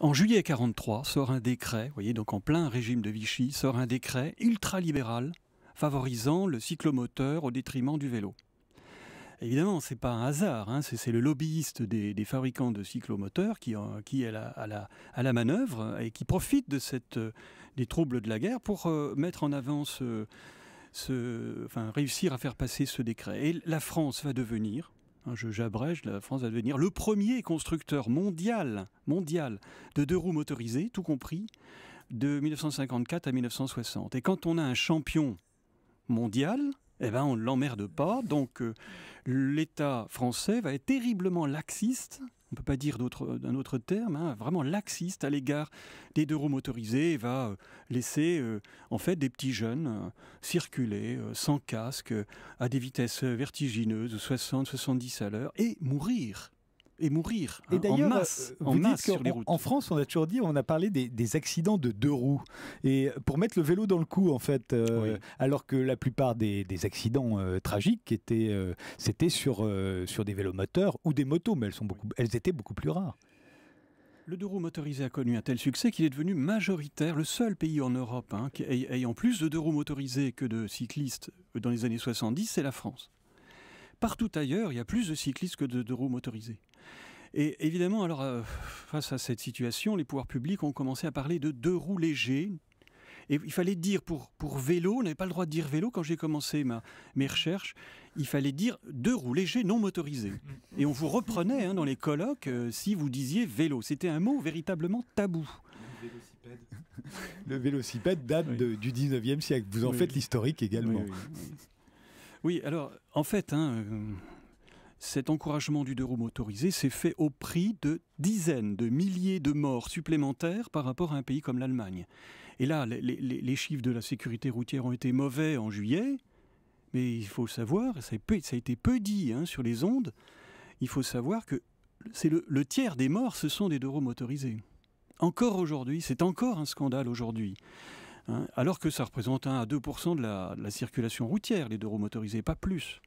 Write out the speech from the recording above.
En juillet 1943 sort un décret, vous voyez, donc en plein régime de Vichy, sort un décret ultralibéral favorisant le cyclomoteur au détriment du vélo. Évidemment, ce n'est pas un hasard, hein, c'est le lobbyiste des fabricants de cyclomoteurs qui est à la manœuvre et qui profite de des troubles de la guerre pour mettre en avant réussir à faire passer ce décret. Et la France va devenir, j'abrège, la France va devenir le premier constructeur mondial de deux roues motorisées, tout compris, de 1954 à 1960. Et quand on a un champion mondial, eh ben on ne l'emmerde pas. Donc l'État français va être terriblement laxiste, on ne peut pas dire d'un autre terme, hein, vraiment laxiste à l'égard des deux roues motorisées, et va laisser en fait des petits jeunes circuler sans casque, à des vitesses vertigineuses, 60-70 à l'heure, et mourir. Et d'ailleurs, en masse sur les routes. En France, on a toujours dit, on a parlé des accidents de deux roues. Et pour mettre le vélo dans le coup, en fait, oui. Alors que la plupart des accidents tragiques c'était sur des vélomoteurs ou des motos, mais elles étaient beaucoup plus rares. Le deux roues motorisé a connu un tel succès qu'il est devenu majoritaire, le seul pays en Europe ayant plus de deux roues motorisés que de cyclistes dans les années 70, c'est la France. Partout ailleurs, il y a plus de cyclistes que de deux roues motorisés. Et évidemment, alors, face à cette situation, les pouvoirs publics ont commencé à parler de deux roues légers. Et il fallait dire pour vélo, on n'avait pas le droit de dire vélo quand j'ai commencé mes recherches, il fallait dire deux roues légers non motorisés. Et on vous reprenait dans les colloques si vous disiez vélo. C'était un mot véritablement tabou. Le vélocipède date du 19e siècle. Vous en faites l'historique également. Oui, alors, en fait, cet encouragement du deux roues motorisé s'est fait au prix de dizaines de milliers de morts supplémentaires par rapport à un pays comme l'Allemagne. Et là, les chiffres de la sécurité routière ont été mauvais en juillet, mais il faut savoir, ça a été peu dit sur les ondes, il faut savoir que c'est le tiers des morts, ce sont des deux roues motorisés. Encore aujourd'hui, c'est encore un scandale aujourd'hui. Alors que ça représente 1 à 2% de la circulation routière, les deux roues motorisées, pas plus.